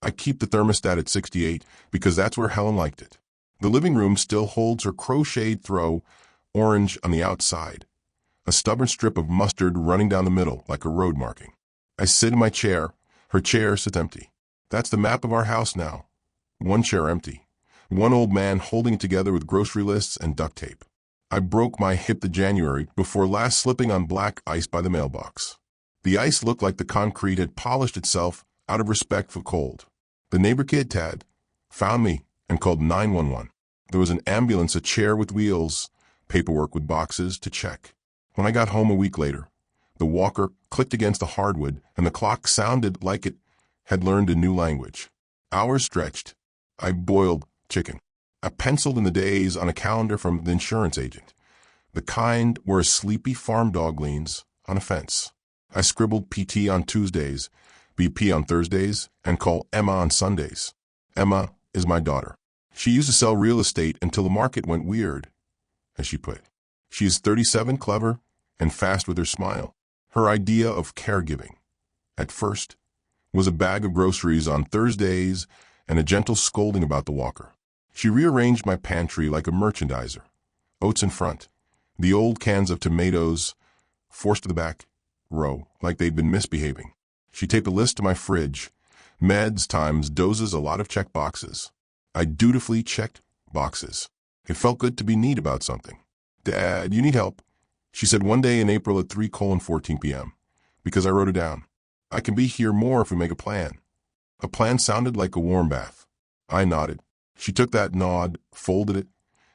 I keep the thermostat at 68 because that's where Helen liked it. The living room still holds her crocheted throw, orange on the outside, a stubborn strip of mustard running down the middle like a road marking. I sit in my chair. Her chair sits empty. That's the map of our house now. One chair empty. One old man holding it together with grocery lists and duct tape. I broke my hip the January before last slipping on black ice by the mailbox. The ice looked like the concrete had polished itself out of respect for cold. The neighbor kid, Tad, found me and called 911. There was an ambulance, a chair with wheels, paperwork with boxes to check. When I got home a week later, the walker clicked against the hardwood and the clock sounded like it had learned a new language. Hours stretched. I boiled chicken. I penciled in the days on a calendar from the insurance agent, the kind where a sleepy farm dog leans on a fence. I scribbled PT on Tuesdays, BP on Thursdays, and call Emma on Sundays. Emma is my daughter. She used to sell real estate until the market went weird, as she put it. She is 37, clever, and fast with her smile. Her idea of caregiving, at first, was a bag of groceries on Thursdays and a gentle scolding about the walker. She rearranged my pantry like a merchandiser. Oats in front, the old cans of tomatoes forced to the back row like they'd been misbehaving. She taped a list to my fridge, meds times doses, a lot of check boxes. I dutifully checked boxes. It felt good to be neat about something. Dad, you need help, she said one day in April at 3:14 p.m., because I wrote it down. I can be here more if we make a plan. A plan sounded like a warm bath. I nodded. She took that nod, folded it,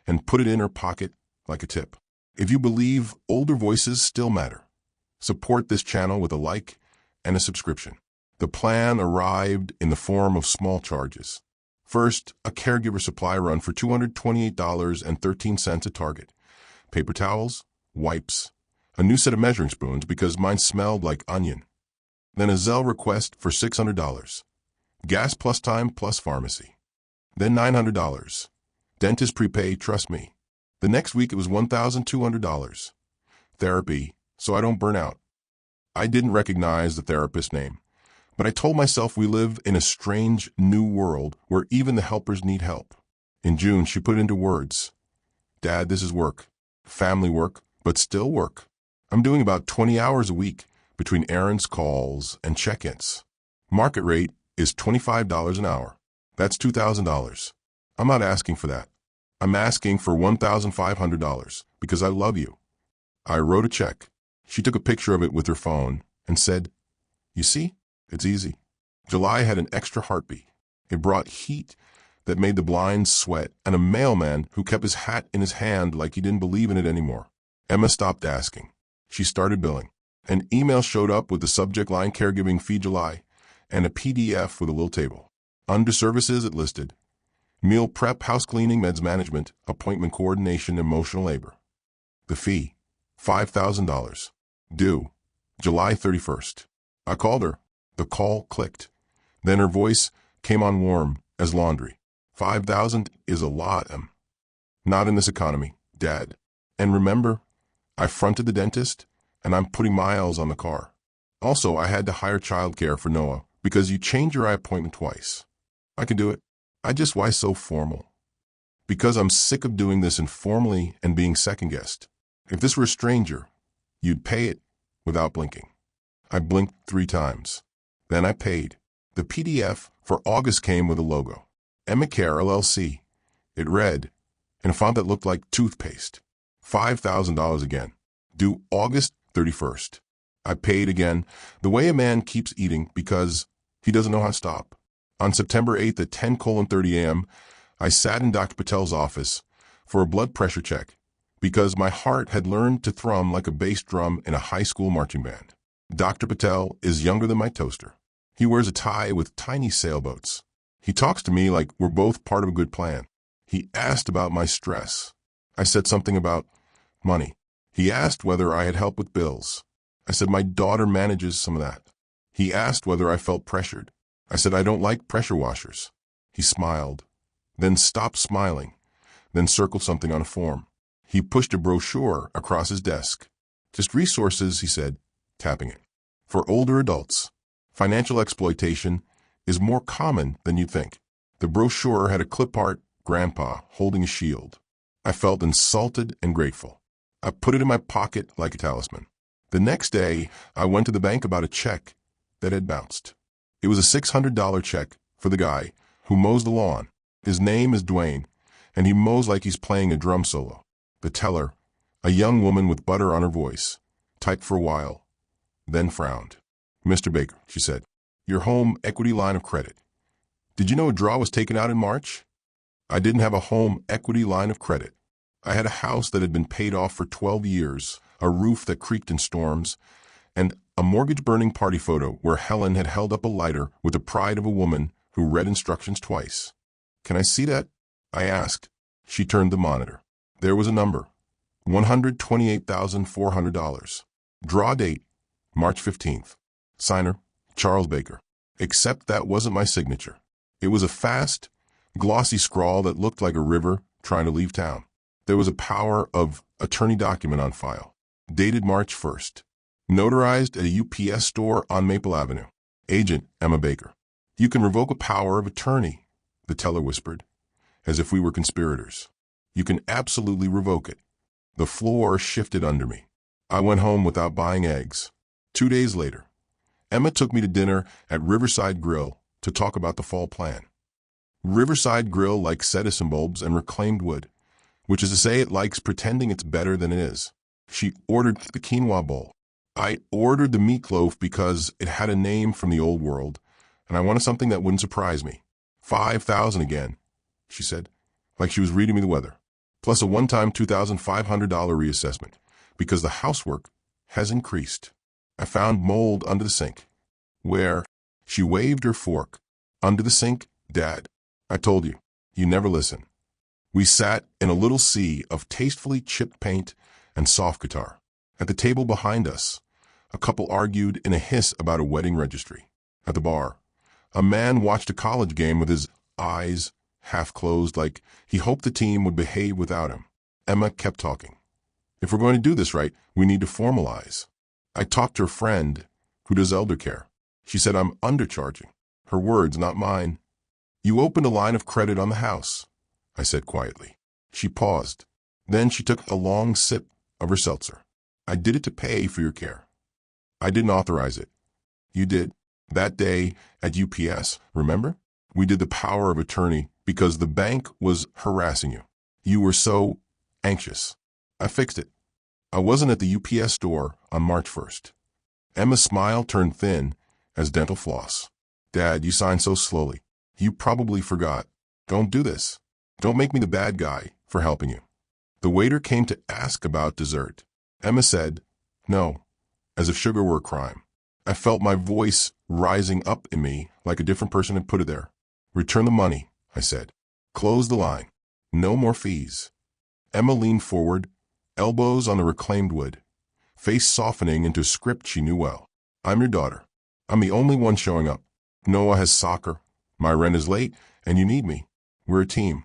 and put it in her pocket like a tip. If you believe older voices still matter, support this channel with a like and a subscription. The plan arrived in the form of small charges. First, a caregiver supply run for $228.13 at Target. Paper towels, wipes, a new set of measuring spoons because mine smelled like onion. Then a Zelle request for $600. Gas plus time plus pharmacy. Then $900. Dentist prepay, trust me. The next week it was $1,200. Therapy, so I don't burn out. I didn't recognize the therapist's name, but I told myself we live in a strange new world where even the helpers need help. In June, she put it into words. Dad, this is work. Family work, but still work. I'm doing about 20 hours a week between errands, calls, and check-ins. Market rate is $25 an hour. That's $2,000. I'm not asking for that. I'm asking for $1,500 because I love you. I wrote a check. She took a picture of it with her phone and said, you see, it's easy. July had an extra heartbeat. It brought heat that made the blinds sweat and a mailman who kept his hat in his hand like he didn't believe in it anymore. Emma stopped asking. She started billing. An email showed up with the subject line caregiving fee July and a PDF with a little table. Under services it listed meal prep, house cleaning, meds management, appointment coordination, emotional labor. The fee, $5,000. Due, July 31st. I called her. The call clicked. Then her voice came on warm as laundry. $5,000 is a lot, Not in this economy, Dad. And remember, I fronted the dentist, and I'm putting miles on the car. Also, I had to hire childcare for Noah because you change your eye appointment twice. I can do it. Why so formal? Because I'm sick of doing this informally and being second-guessed. If this were a stranger, you'd pay it without blinking. I blinked 3 times. Then I paid. The PDF for August came with a logo. Emma Care LLC. It read, in a font that looked like toothpaste. $5,000 again. Due August 31st. I paid again, the way a man keeps eating because he doesn't know how to stop. On September 8th at 10:30 a.m., I sat in Dr. Patel's office for a blood pressure check because my heart had learned to thrum like a bass drum in a high school marching band. Dr. Patel is younger than my toaster. He wears a tie with tiny sailboats. He talks to me like we're both part of a good plan. He asked about my stress. I said something about money. He asked whether I had help with bills. I said my daughter manages some of that. He asked whether I felt pressured. I said I don't like pressure washers. He smiled, then stopped smiling, then circled something on a form. He pushed a brochure across his desk. Just resources, he said, tapping it. For older adults, financial exploitation is more common than you'd think. The brochure had a clip-art grandpa holding a shield. I felt insulted and grateful. I put it in my pocket like a talisman. The next day, I went to the bank about a check that had bounced. It was a $600 check for the guy who mows the lawn. His name is Dwayne, and he mows like he's playing a drum solo. The teller, a young woman with butter on her voice, typed for a while, then frowned. "Mr. Baker," she said, "your home equity line of credit. Did you know a draw was taken out in March?" I didn't have a home equity line of credit. I had a house that had been paid off for 12 years, a roof that creaked in storms, and a mortgage-burning party photo where Helen had held up a lighter with the pride of a woman who read instructions twice. "Can I see that?" I asked. She turned the monitor. There was a number, $128,400. Draw date, March 15th. Signer, Charles Baker. Except that wasn't my signature. It was a fast, glossy scrawl that looked like a river trying to leave town. There was a power of attorney document on file, dated March 1st, notarized at a UPS store on Maple Avenue. Agent Emma Baker. "You can revoke a power of attorney," the teller whispered, as if we were conspirators. "You can absolutely revoke it." The floor shifted under me. I went home without buying eggs. 2 days later, Emma took me to dinner at Riverside Grill to talk about the fall plan. Riverside Grill likes Edison bulbs and reclaimed wood, which is to say it likes pretending it's better than it is. She ordered the quinoa bowl. I ordered the meatloaf because it had a name from the old world, and I wanted something that wouldn't surprise me. $5,000 again, she said, like she was reading me the weather, plus a one-time $2,500 reassessment, because the housework has increased. I found mold under the sink. "Where?" She waved her fork. "Under the sink, Dad. I told you. You never listen." We sat in a little sea of tastefully chipped paint and soft guitar. At the table behind us, a couple argued in a hiss about a wedding registry. At the bar, a man watched a college game with his eyes half closed, like he hoped the team would behave without him. Emma kept talking. "If we're going to do this right, we need to formalize." I talked to a friend who does elder care. She said I'm undercharging. Her words, not mine. "You opened a line of credit on the house," I said quietly. She paused. Then she took a long sip of her seltzer. "I did it to pay for your care. I didn't authorize it. You did. That day at UPS, remember? We did the power of attorney because the bank was harassing you. You were so anxious. I fixed it. I wasn't at the UPS store on March 1st. Emma's smile turned thin as dental floss. "Dad, you signed so slowly. You probably forgot. Don't do this. Don't make me the bad guy for helping you." The waiter came to ask about dessert. Emma said, "No," as if sugar were a crime. I felt my voice rising up in me like a different person had put it there. "Return the money," I said. "Close the line. No more fees." Emma leaned forward, elbows on the reclaimed wood, face softening into a script she knew well. "I'm your daughter. I'm the only one showing up. Noah has soccer. My rent is late, and you need me. We're a team."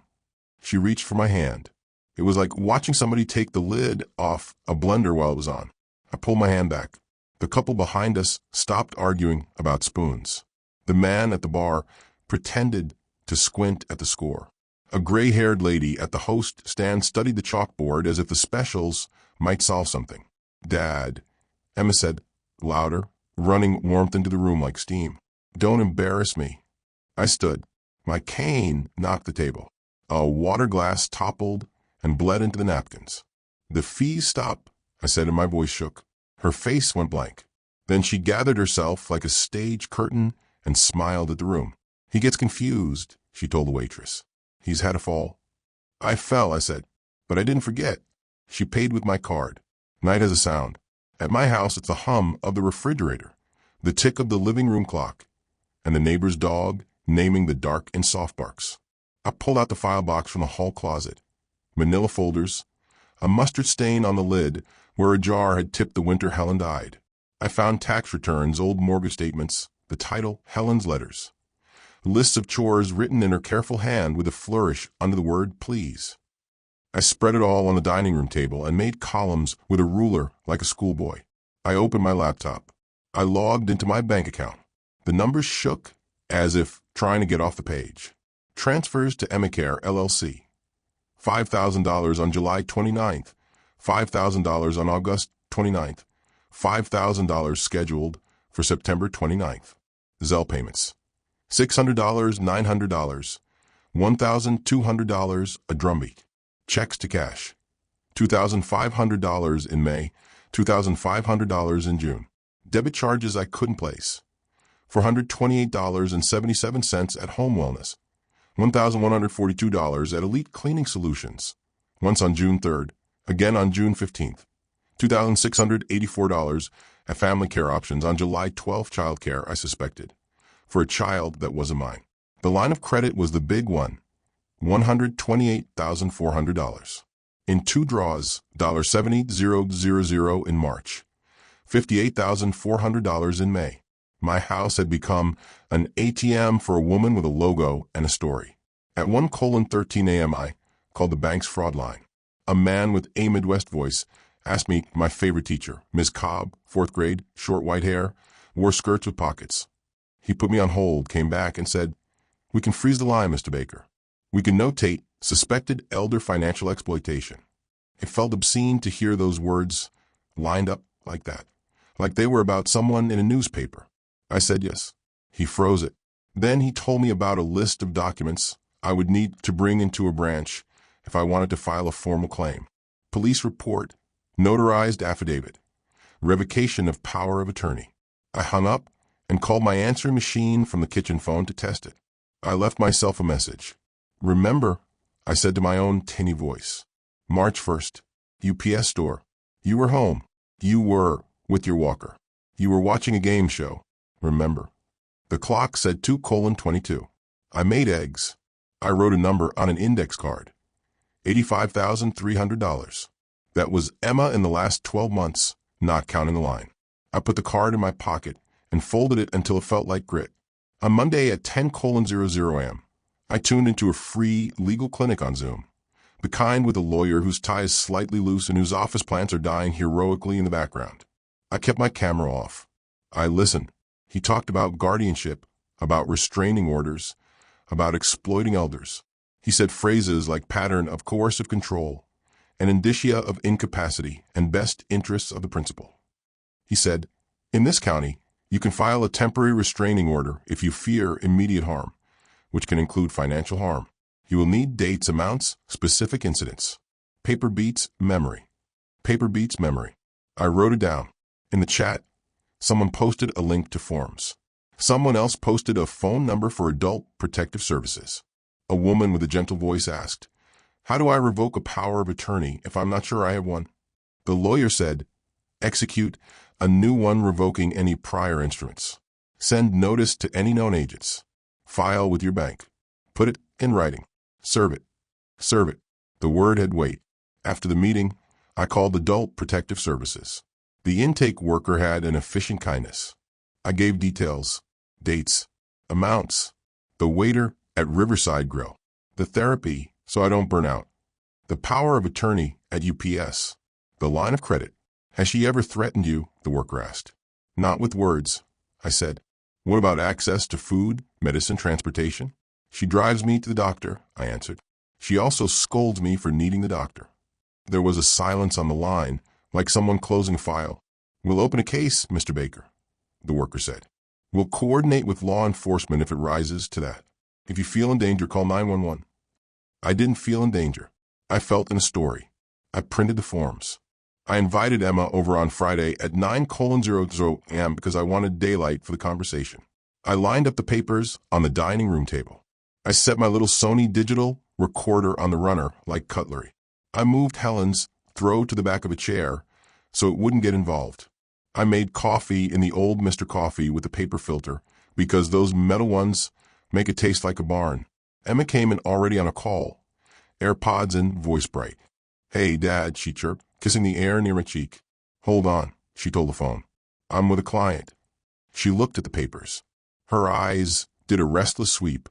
She reached for my hand. It was like watching somebody take the lid off a blender while it was on. I pulled my hand back. The couple behind us stopped arguing about spoons. The man at the bar pretended to squint at the score. A gray-haired lady at the host stand studied the chalkboard as if the specials might solve something. "Dad," Emma said, louder, running warmth into the room like steam. "Don't embarrass me." I stood. My cane knocked the table. A water glass toppled and bled into the napkins. "The fees stop," I said, and my voice shook. Her face went blank. Then she gathered herself like a stage curtain and smiled at the room. "He gets confused," she told the waitress. "He's had a fall." "I fell," I said, "but I didn't forget." She paid with my card. Night has a sound. At my house, it's the hum of the refrigerator, the tick of the living room clock, and the neighbor's dog naming the dark in soft barks. I pulled out the file box from the hall closet. Manila folders, a mustard stain on the lid where a jar had tipped the winter Helen died. I found tax returns, old mortgage statements, the title, Helen's Letters. Lists of chores written in her careful hand with a flourish under the word please. I spread it all on the dining room table and made columns with a ruler like a schoolboy. I opened my laptop. I logged into my bank account. The numbers shook as if trying to get off the page. Transfers to Emicare LLC. $5,000 on July 29th, $5,000 on August 29th, $5,000 scheduled for September 29th. Zelle payments. $600, $900, $1,200 a drumbeat. Checks to cash. $2,500 in May, $2,500 in June. Debit charges I couldn't place. $428.77 at Home Wellness. $1,142 at Elite Cleaning Solutions. Once on June 3rd, again on June 15th. $2,684 at Family Care Options on July 12th. Child care I suspected, for a child that wasn't mine. The line of credit was the big one, $128,400. In 2 draws, $70,000 in March, $58,400 in May. My house had become an ATM for a woman with a logo and a story. At 1:13 a.m. I called the bank's fraud line. A man with a Midwest voice asked me my favorite teacher, Ms. Cobb, 4th grade, short white hair, wore skirts with pockets. He put me on hold, came back, and said, "We can freeze the line, Mr. Baker. We can notate suspected elder financial exploitation." It felt obscene to hear those words lined up like that, like they were about someone in a newspaper. I said yes. He froze it. Then he told me about a list of documents I would need to bring into a branch if I wanted to file a formal claim. Police report, notarized affidavit, revocation of power of attorney. I hung up and called my answering machine from the kitchen phone to test it. I left myself a message. "Remember," I said to my own tinny voice. March 1st, UPS store. You were home. You were with your walker. You were watching a game show. Remember. The clock said 2:22. I made eggs. I wrote a number on an index card. $85,300. That was Emma in the last 12 months, not counting the line. I put the card in my pocket and folded it until it felt like grit. On Monday at 10:00 a.m., I tuned into a free legal clinic on Zoom. The kind with a lawyer whose tie is slightly loose and whose office plants are dying heroically in the background. I kept my camera off. I listened. He talked about guardianship, about restraining orders, about exploiting elders. He said phrases like pattern of coercive control, and indicia of incapacity and best interests of the principal. He said, "In this county, you can file a temporary restraining order if you fear immediate harm, which can include financial harm. You will need dates, amounts, specific incidents." Paper beats memory. Paper beats memory. I wrote it down. In the chat, someone posted a link to forms. Someone else posted a phone number for Adult Protective Services. A woman with a gentle voice asked, "How do I revoke a power of attorney if I'm not sure I have one?" The lawyer said, "Execute a new one revoking any prior instruments. Send notice to any known agents. File with your bank. Put it in writing. Serve it. Serve it." The word had weight. After the meeting, I called Adult Protective Services. The intake worker had an efficient kindness. I gave details, dates, amounts, the waiter at Riverside Grill, the therapy so I don't burn out, the power of attorney at UPS, the line of credit. "Has she ever threatened you?" the worker asked. "Not with words," I said. "What about access to food, medicine, transportation?" "She drives me to the doctor," I answered. "She also scolds me for needing the doctor." There was a silence on the line, like someone closing a file. "We'll open a case, Mr. Baker," the worker said. "We'll coordinate with law enforcement if it rises to that. If you feel in danger, call 911. I didn't feel in danger. I felt in a story. I printed the forms. I invited Emma over on Friday at 9:00 a.m. because I wanted daylight for the conversation. I lined up the papers on the dining room table. I set my little Sony digital recorder on the runner like cutlery. I moved Helen's throw to the back of a chair so it wouldn't get involved. I made coffee in the old Mr. Coffee with a paper filter because those metal ones make it taste like a barn. Emma came in already on a call, AirPods in, voice bright. "Hey, Dad," she chirped, kissing the air near my cheek. "Hold on," she told the phone. "I'm with a client." She looked at the papers. Her eyes did a restless sweep,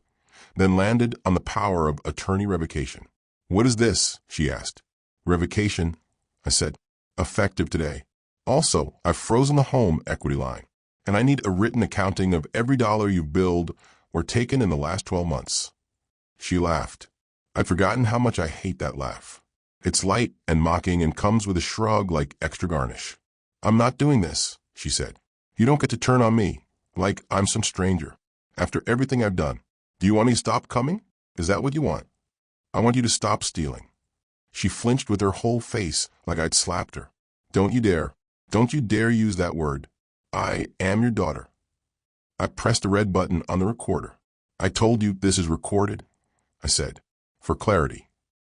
then landed on the power of attorney revocation. "What is this?" she asked. "Revocation," I said. "Effective today. Also, I've frozen the home equity line, and I need a written accounting of every dollar you've billed or taken in the last 12 months. She laughed. I'd forgotten how much I hate that laugh. It's light and mocking and comes with a shrug like extra garnish. I'm not doing this, she said. You don't get to turn on me, like I'm some stranger. After everything I've done, do you want me to stop coming? Is that what you want? I want you to stop stealing. She flinched with her whole face like I'd slapped her. Don't you dare. Don't you dare use that word. I am your daughter. I pressed the red button on the recorder. I told you this is recorded, I said, for clarity.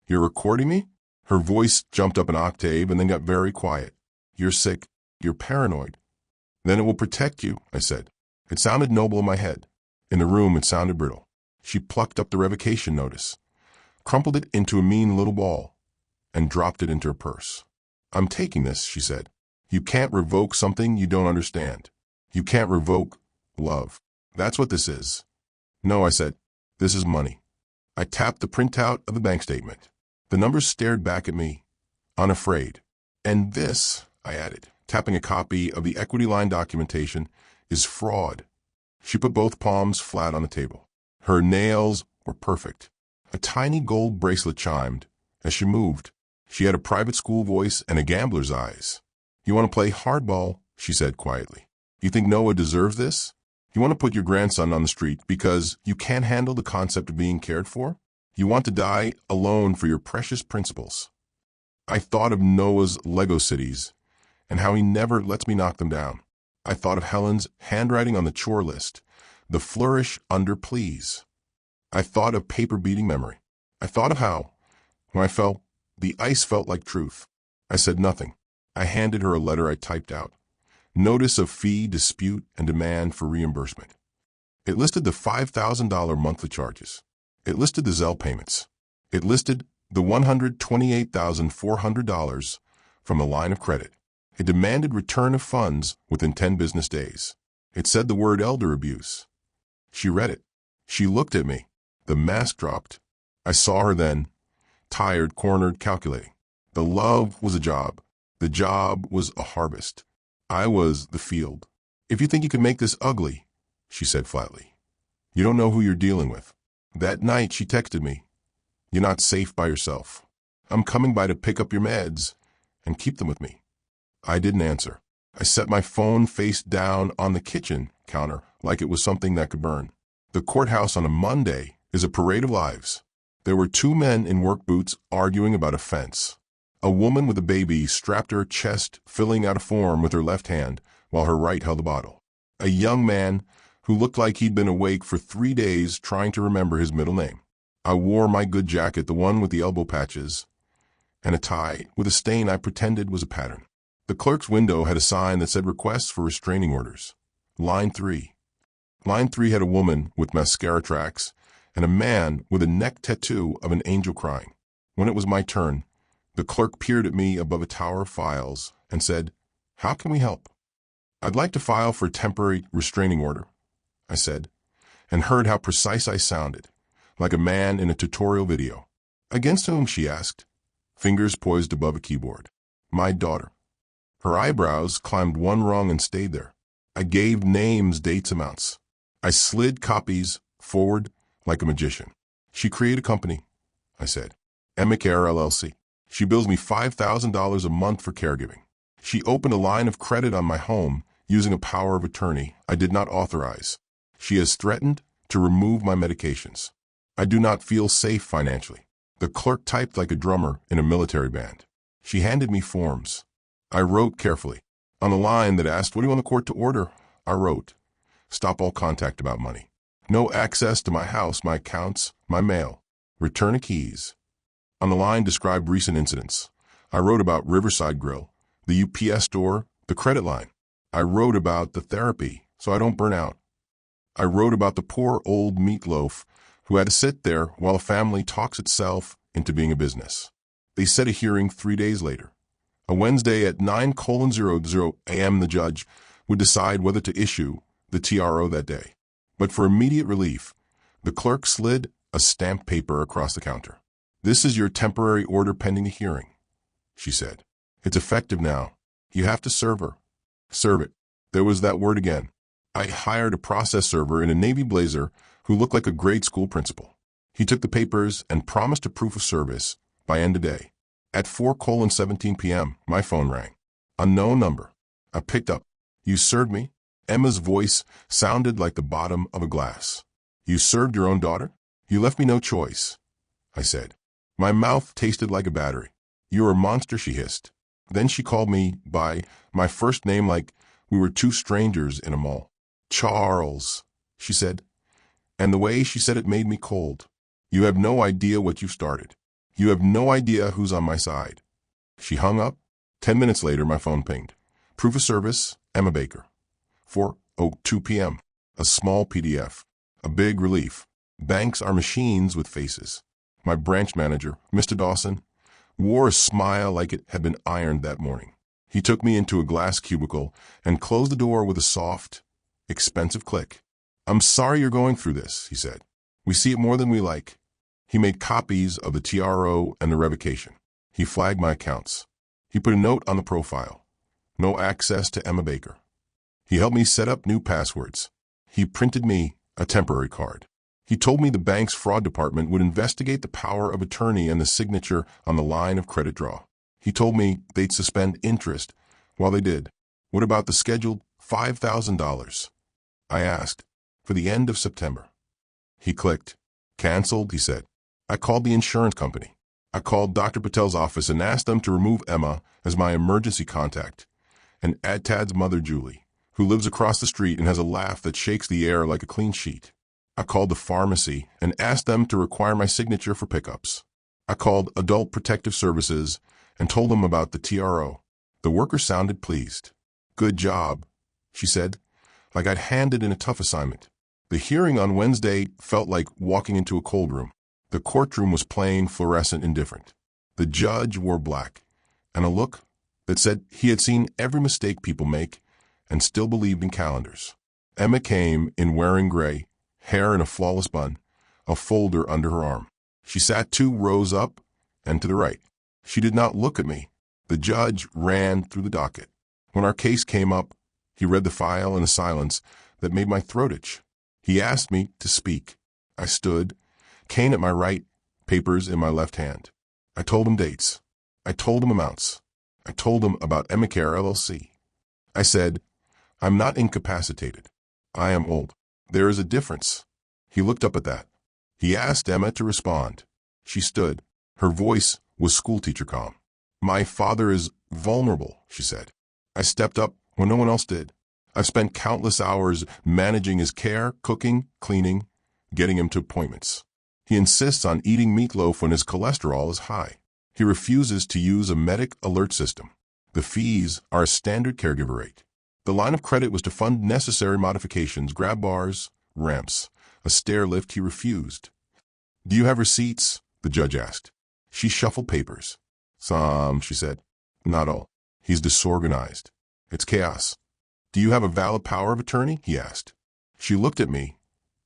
You're recording me? Her voice jumped up an octave and then got very quiet. You're sick. You're paranoid. Then it will protect you, I said. It sounded noble in my head. In the room, it sounded brittle. She plucked up the revocation notice, crumpled it into a mean little ball, and dropped it into her purse. I'm taking this, she said. You can't revoke something you don't understand. You can't revoke love. That's what this is. No, I said. This is money. I tapped the printout of the bank statement. The numbers stared back at me, unafraid. And this, I added, tapping a copy of the equity line documentation, is fraud. She put both palms flat on the table. Her nails were perfect. A tiny gold bracelet chimed as she moved. She had a private school voice and a gambler's eyes. You want to play hardball, she said quietly. You think Noah deserves this? You want to put your grandson on the street because you can't handle the concept of being cared for? You want to die alone for your precious principles. I thought of Noah's Lego cities and how he never lets me knock them down. I thought of Helen's handwriting on the chore list, the flourish under please. I thought of paper beating memory. I thought of how, when I fell, the ice felt like truth. I said nothing. I handed her a letter I typed out. Notice of fee, dispute, and demand for reimbursement. It listed the $5,000 monthly charges. It listed the Zelle payments. It listed the $128,400 from the line of credit. It demanded return of funds within 10 business days. It said the word elder abuse. She read it. She looked at me. The mask dropped. I saw her then, tired, cornered, calculating. The love was a job. The job was a harvest. I was the field. If you think you can make this ugly, she said flatly, you don't know who you're dealing with. That night she texted me, you're not safe by yourself. I'm coming by to pick up your meds and keep them with me. I didn't answer. I set my phone face down on the kitchen counter like it was something that could burn. The courthouse on a Monday is a parade of lives. There were two men in work boots arguing about a fence. A woman with a baby strapped to her chest, filling out a form with her left hand while her right held the bottle. A young man who looked like he'd been awake for 3 days trying to remember his middle name. I wore my good jacket, the one with the elbow patches, and a tie with a stain I pretended was a pattern. The clerk's window had a sign that said requests for restraining orders. Line 3. Line 3 had a woman with mascara tracks and a man with a neck tattoo of an angel crying. When it was my turn, the clerk peered at me above a tower of files and said, how can we help? I'd like to file for a temporary restraining order, I said, and heard how precise I sounded, like a man in a tutorial video. Against whom, she asked, fingers poised above a keyboard. My daughter. Her eyebrows climbed one rung and stayed there. I gave names, dates, amounts. I slid copies forward like a magician. She created a company, I said, Care LLC. She bills me $5,000 a month for caregiving. She opened a line of credit on my home using a power of attorney I did not authorize. She has threatened to remove my medications. I do not feel safe financially. The clerk typed like a drummer in a military band. She handed me forms. I wrote carefully. On the line that asked, what do you want the court to order? I wrote, stop all contact about money. No access to my house, my accounts, my mail. Return of keys. On the line described recent incidents. I wrote about Riverside Grill, the UPS store, the credit line. I wrote about the therapy so I don't burn out. I wrote about the poor old meatloaf who had to sit there while a family talks itself into being a business. They set a hearing 3 days later. A Wednesday at 9:00 a.m. the judge would decide whether to issue the TRO that day. But for immediate relief, the clerk slid a stamped paper across the counter. This is your temporary order pending a hearing, she said. It's effective now. You have to serve her. Serve it. There was that word again. I hired a process server in a navy blazer who looked like a grade school principal. He took the papers and promised a proof of service by end of day. At 4:17 p.m., my phone rang. Unknown number. I picked up. You served me? Emma's voice sounded like the bottom of a glass. You served your own daughter? You left me no choice, I said. My mouth tasted like a battery. You're a monster, she hissed. Then she called me by my first name like we were two strangers in a mall. Charles, she said. And the way she said it made me cold. You have no idea what you've started. You have no idea who's on my side. She hung up. 10 minutes later, my phone pinged. Proof of service, Emma Baker. 4:02 p.m. A small PDF. A big relief. Banks are machines with faces. My branch manager, Mr. Dawson, wore a smile like it had been ironed that morning. He took me into a glass cubicle and closed the door with a soft, expensive click. I'm sorry you're going through this, he said. We see it more than we like. He made copies of the TRO and the revocation. He flagged my accounts. He put a note on the profile. No access to Emma Baker. He helped me set up new passwords. He printed me a temporary card. He told me the bank's fraud department would investigate the power of attorney and the signature on the line of credit draw. He told me they'd suspend interest while they did. What about the scheduled $5,000? I asked. For the end of September. He clicked. Canceled, he said. I called the insurance company. I called Dr. Patel's office and asked them to remove Emma as my emergency contact, and add Tad's mother, Julie, who lives across the street and has a laugh that shakes the air like a clean sheet. I called the pharmacy and asked them to require my signature for pickups. I called Adult Protective Services and told them about the TRO. The worker sounded pleased. Good job, she said, like I'd handed in a tough assignment. The hearing on Wednesday felt like walking into a cold room. The courtroom was plain, fluorescent, indifferent. The judge wore black, and a look that said he had seen every mistake people make and still believed in calendars. Emma came in wearing gray, hair in a flawless bun, a folder under her arm. She sat 2 rows up and to the right. She did not look at me. The judge ran through the docket. When our case came up, he read the file in a silence that made my throat itch. He asked me to speak. I stood, cane at my right, papers in my left hand. I told him dates. I told him amounts. I told him about Emmacare LLC. I said, I'm not incapacitated. I am old. There is a difference. He looked up at that. He asked Emma to respond. She stood. Her voice was schoolteacher calm. My father is vulnerable, she said. I stepped up when no one else did. I've spent countless hours managing his care, cooking, cleaning, getting him to appointments. He insists on eating meatloaf when his cholesterol is high. He refuses to use a medic alert system. The fees are a standard caregiver rate. The line of credit was to fund necessary modifications, grab bars, ramps, a stair lift. He refused. Do you have receipts? The judge asked. She shuffled papers. Some, she said. Not all. He's disorganized. It's chaos. Do you have a valid power of attorney? He asked. She looked at me,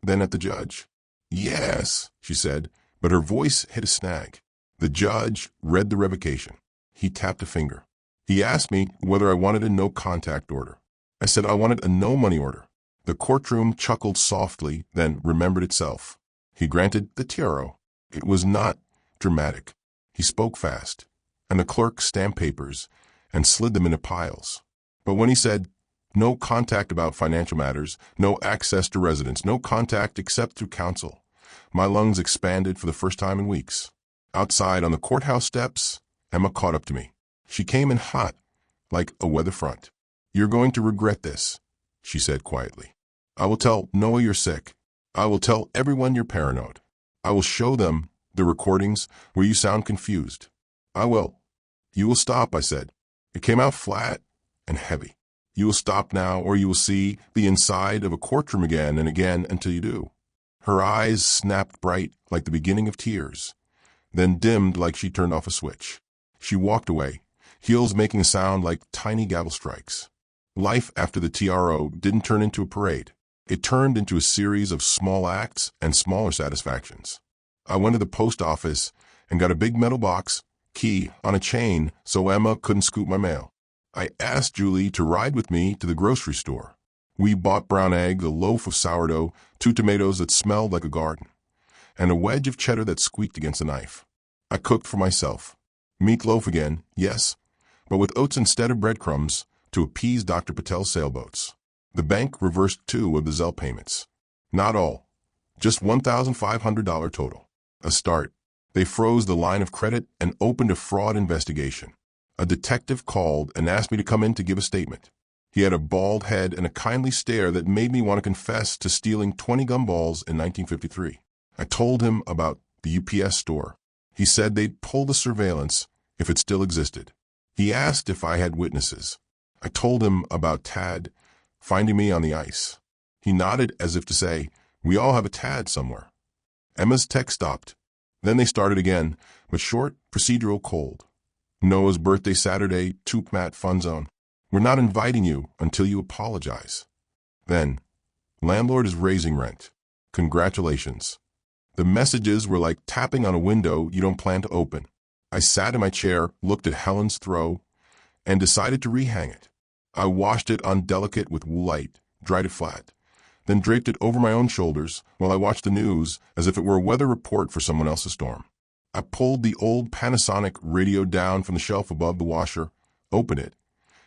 then at the judge. Yes, she said, but her voice hit a snag. The judge read the revocation. He tapped a finger. He asked me whether I wanted a no-contact order. I said I wanted a no-money order. The courtroom chuckled softly, then remembered itself. He granted the TRO. It was not dramatic. He spoke fast, and the clerk stamped papers and slid them into piles. But when he said, no contact about financial matters, no access to residence, no contact except through counsel, my lungs expanded for the first time in weeks. Outside on the courthouse steps, Emma caught up to me. She came in hot, like a weather front. You're going to regret this, she said quietly. I will tell Noah you're sick. I will tell everyone you're paranoid. I will show them the recordings where you sound confused. I will. You will stop, I said. It came out flat and heavy. You will stop now, or you will see the inside of a courtroom again and again until you do. Her eyes snapped bright like the beginning of tears, then dimmed like she turned off a switch. She walked away, heels making a sound like tiny gavel strikes. Life after the TRO didn't turn into a parade. It turned into a series of small acts and smaller satisfactions. I went to the post office and got a big metal box, key on a chain so Emma couldn't scoop my mail. I asked Julie to ride with me to the grocery store. We bought brown eggs, a loaf of sourdough, 2 tomatoes that smelled like a garden, and a wedge of cheddar that squeaked against a knife. I cooked for myself. Meatloaf again, yes, but with oats instead of breadcrumbs to appease Dr. Patel's sailboats. The bank reversed 2 of the Zelle payments. Not all. Just $1,500 total. A start. They froze the line of credit and opened a fraud investigation. A detective called and asked me to come in to give a statement. He had a bald head and a kindly stare that made me want to confess to stealing 20 gumballs in 1953. I told him about the UPS store. He said they'd pull the surveillance if it still existed. He asked if I had witnesses. I told him about Tad finding me on the ice. He nodded as if to say, we all have a Tad somewhere. Emma's text stopped. Then they started again, but short, procedural, cold. Noah's birthday Saturday, Tupmat Fun Zone. We're not inviting you until you apologize. Then, landlord is raising rent. Congratulations. The messages were like tapping on a window you don't plan to open. I sat in my chair, looked at Helen's throw, and decided to rehang it. I washed it on delicate with light, dried it flat, then draped it over my own shoulders while I watched the news as if it were a weather report for someone else's storm. I pulled the old Panasonic radio down from the shelf above the washer, opened it,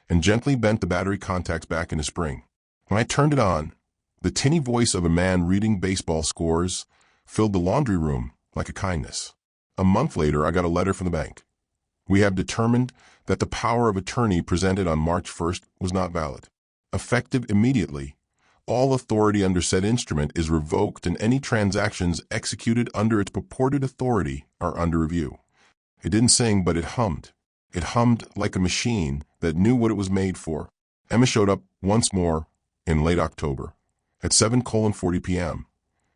and gently bent the battery contacts back into spring. When I turned it on, the tinny voice of a man reading baseball scores filled the laundry room like a kindness. A month later, I got a letter from the bank. We have determined that the power of attorney presented on March 1st was not valid. Effective immediately, all authority under said instrument is revoked and any transactions executed under its purported authority are under review. It didn't sing, but it hummed. It hummed like a machine that knew what it was made for. Emma showed up once more in late October at 7:40 p.m.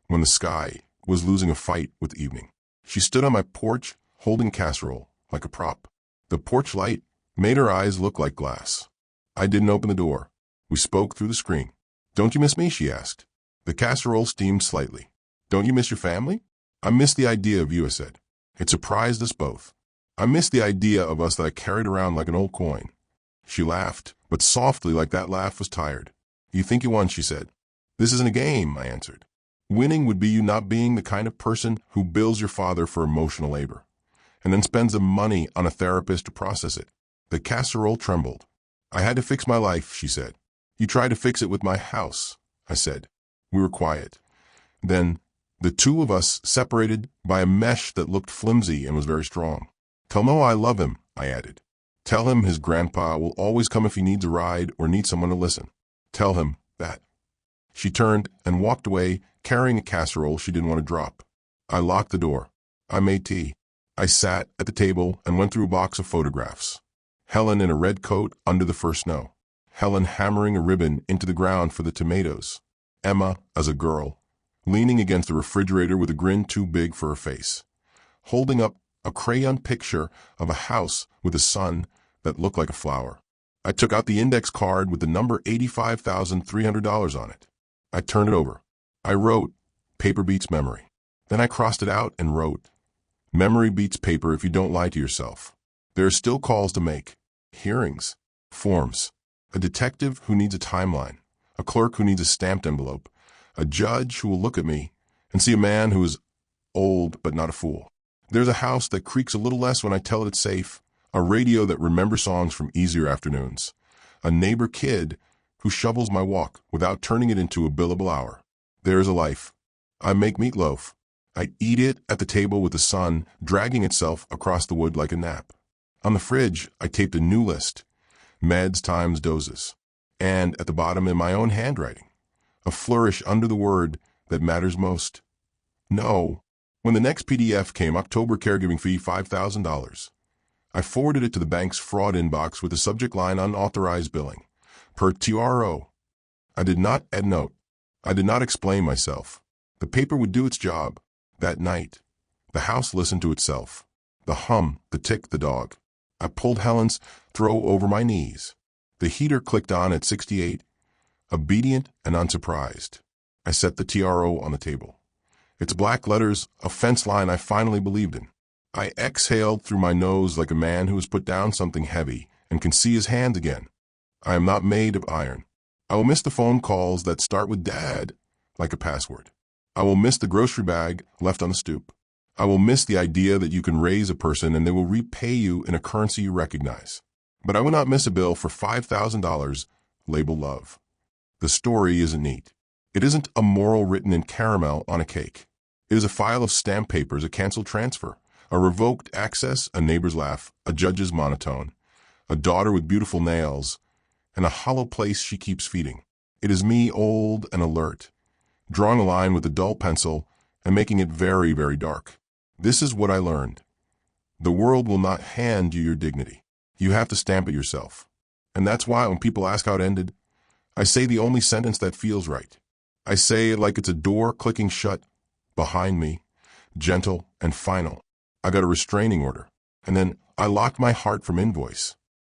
when the sky was losing a fight with evening. She stood on my porch holding casserole like a prop. The porch light made her eyes look like glass. I didn't open the door. We spoke through the screen. Don't you miss me? She asked. The casserole steamed slightly. Don't you miss your family? I miss the idea of you, I said. It surprised us both. I miss the idea of us that I carried around like an old coin. She laughed, but softly like that laugh was tired. You think you won, she said. This isn't a game, I answered. Winning would be you not being the kind of person who bills your father for emotional labor, and then spends the money on a therapist to process it. The casserole trembled. I had to fix my life, she said. You tried to fix it with my house, I said. We were quiet. Then, the two of us separated by a mesh that looked flimsy and was very strong. Tell Noah I love him, I added. Tell him his grandpa will always come if he needs a ride or needs someone to listen. Tell him that. She turned and walked away, carrying a casserole she didn't want to drop. I locked the door. I made tea. I sat at the table and went through a box of photographs. Helen in a red coat under the first snow. Helen hammering a ribbon into the ground for the tomatoes. Emma, as a girl, leaning against the refrigerator with a grin too big for her face, holding up a crayon picture of a house with a sun that looked like a flower. I took out the index card with the number $85,300 on it. I turned it over. I wrote, paper beats memory. Then I crossed it out and wrote, memory beats paper if you don't lie to yourself. There are still calls to make, hearings, forms, a detective who needs a timeline, a clerk who needs a stamped envelope, a judge who will look at me and see a man who is old but not a fool. There's a house that creaks a little less when I tell it it's safe, a radio that remembers songs from easier afternoons, a neighbor kid who shovels my walk without turning it into a billable hour. There's a life. I make meatloaf. I eat it at the table with the sun dragging itself across the wood like a nap. On the fridge, I taped a new list, meds times doses, and at the bottom in my own handwriting, a flourish under the word that matters most. No. When the next PDF came, October caregiving fee $5,000. I forwarded it to the bank's fraud inbox with the subject line unauthorized billing. Per TRO. I did not add note. I did not explain myself. The paper would do its job. That night, the house listened to itself. The hum, the tick, the dog. I pulled Helen's throw over my knees. The heater clicked on at 68, obedient and unsurprised. I set the TRO on the table. Its black letters, a fence line I finally believed in. I exhaled through my nose like a man who has put down something heavy and can see his hand again. I am not made of iron. I will miss the phone calls that start with dad, like a password. I will miss the grocery bag left on the stoop. I will miss the idea that you can raise a person and they will repay you in a currency you recognize. But I will not miss a bill for $5,000 labeled love. The story isn't neat. It isn't a moral written in caramel on a cake. It is a file of stamp papers, a canceled transfer, a revoked access, a neighbor's laugh, a judge's monotone, a daughter with beautiful nails, and a hollow place she keeps feeding. It is me, old and alert, drawing a line with a dull pencil and making it very, very dark. This is what I learned. The world will not hand you your dignity. You have to stamp it yourself. And that's why when people ask how it ended, I say the only sentence that feels right. I say it like it's a door clicking shut behind me, gentle and final. I got a restraining order. And then I locked my heart from invoice.